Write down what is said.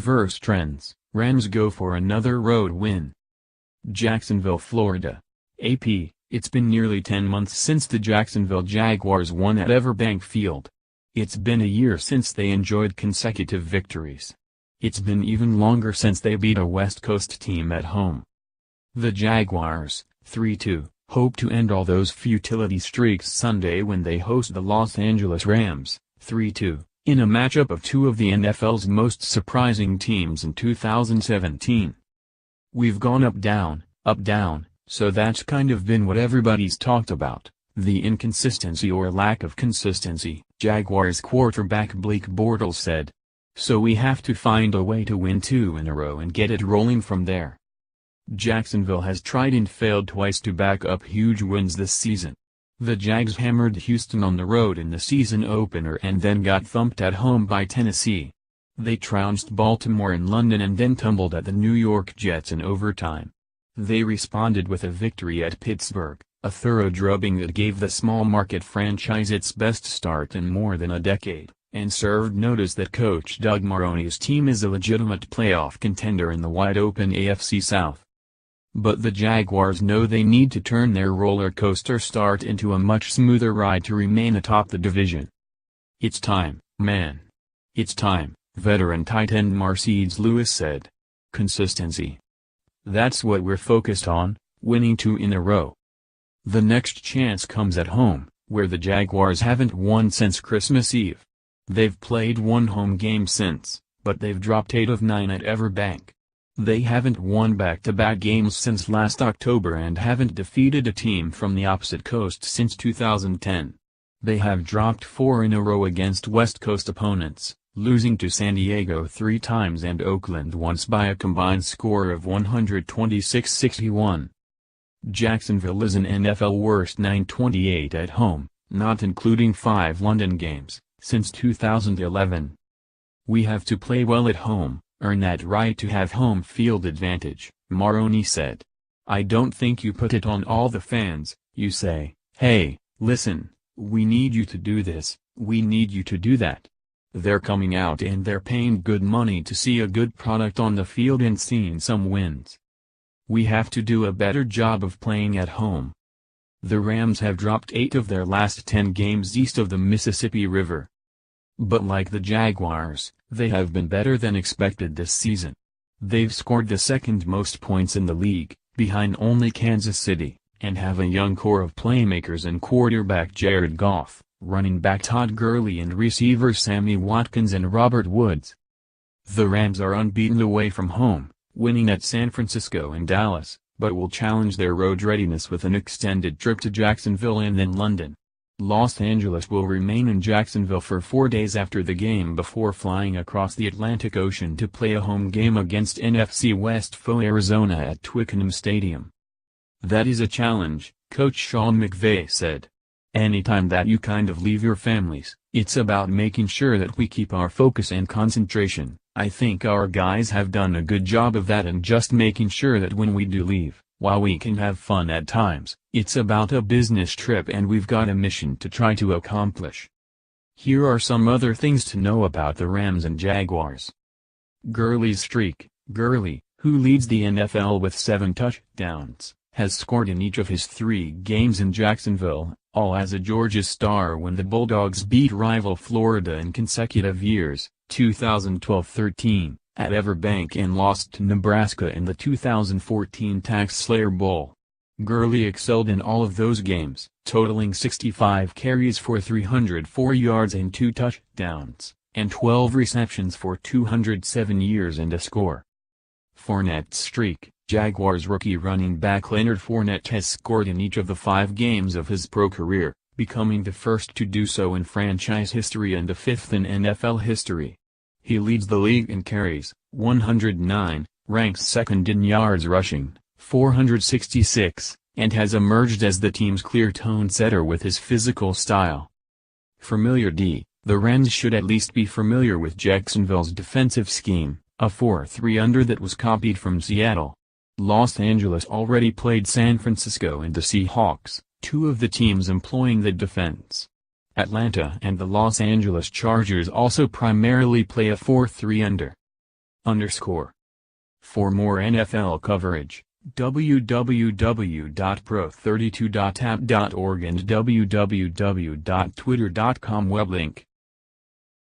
reverse trends, Rams go for another road win. Jacksonville, Florida. AP, it's been nearly 10 months since the Jacksonville Jaguars won at EverBank Field. It's been a year since they enjoyed consecutive victories. It's been even longer since they beat a West Coast team at home. The Jaguars, 3-2, hope to end all those futility streaks Sunday when they host the Los Angeles Rams, 3-2, in a matchup of two of the NFL's most surprising teams in 2017. We've gone up down, so that's kind of been what everybody's talked about, the inconsistency or lack of consistency, Jaguars quarterback Blake Bortles said. So we have to find a way to win 2 in a row and get it rolling from there. Jacksonville has tried and failed twice to back up huge wins this season. The Jags hammered Houston on the road in the season opener and then got thumped at home by Tennessee. They trounced Baltimore in London and then tumbled at the New York Jets in overtime. They responded with a victory at Pittsburgh, a thorough drubbing that gave the small-market franchise its best start in more than a decade, and served notice that coach Doug Marrone's team is a legitimate playoff contender in the wide-open AFC South. But the Jaguars know they need to turn their roller coaster start into a much smoother ride to remain atop the division. "It's time, man. It's time," veteran tight end Marcedes Lewis said. "Consistency. That's what we're focused on, winning 2 in a row. The next chance comes at home, where the Jaguars haven't won since Christmas Eve. They've played 1 home game since, but they've dropped 8 of 9 at EverBank. They haven't won back-to-back games since last October and haven't defeated a team from the opposite coast since 2010. They have dropped 4 in a row against West Coast opponents, losing to San Diego 3 times and Oakland once by a combined score of 126-61. Jacksonville is an NFL worst 9-28 at home, not including 5 London games, since 2011. We have to play well at home, earn that right to have home field advantage, Marrone said. I don't think you put it on all the fans, you say, hey, listen, we need you to do this, we need you to do that. They're coming out and they're paying good money to see a good product on the field and seeing some wins. We have to do a better job of playing at home. The Rams have dropped 8 of their last 10 games east of the Mississippi River. But like the Jaguars, they have been better than expected this season. They've scored the 2nd most points in the league, behind only Kansas City, and have a young core of playmakers in quarterback Jared Goff, running back Todd Gurley and receivers Sammy Watkins and Robert Woods. The Rams are unbeaten away from home, winning at San Francisco and Dallas, but will challenge their road readiness with an extended trip to Jacksonville and then London. Los Angeles will remain in Jacksonville for 4 days after the game before flying across the Atlantic Ocean to play a home game against NFC West foe Arizona at Twickenham Stadium. That is a challenge, Coach Sean McVay said. Anytime that you kind of leave your families, it's about making sure that we keep our focus and concentration. I think our guys have done a good job of that and just making sure that when we do leave, while we can have fun at times, it's about a business trip and we've got a mission to try to accomplish. Here are some other things to know about the Rams and Jaguars. Gurley's streak. Gurley, who leads the NFL with 7 touchdowns, has scored in each of his 3 games in Jacksonville, all as a Georgia star when the Bulldogs beat rival Florida in consecutive years, 2012-13, at EverBank and lost to Nebraska in the 2014 Tax Slayer Bowl. Gurley excelled in all of those games, totaling 65 carries for 304 yards and 2 touchdowns, and 12 receptions for 207 yards and a score. Fournette's streak. Jaguars rookie running back Leonard Fournette has scored in each of the 5 games of his pro career, becoming the first to do so in franchise history and the 5th in NFL history. He leads the league in carries, 109, ranks 2nd in yards rushing, 466, and has emerged as the team's clear tone setter with his physical style. Familiar D. The Rams should at least be familiar with Jacksonville's defensive scheme, a 4-3 under that was copied from Seattle. Los Angeles already played San Francisco and the Seahawks, 2 of the teams employing the defense. Atlanta and the Los Angeles Chargers also primarily play a 4-3 under. For more NFL coverage, www.pro32.app.org and www.twitter.com weblink.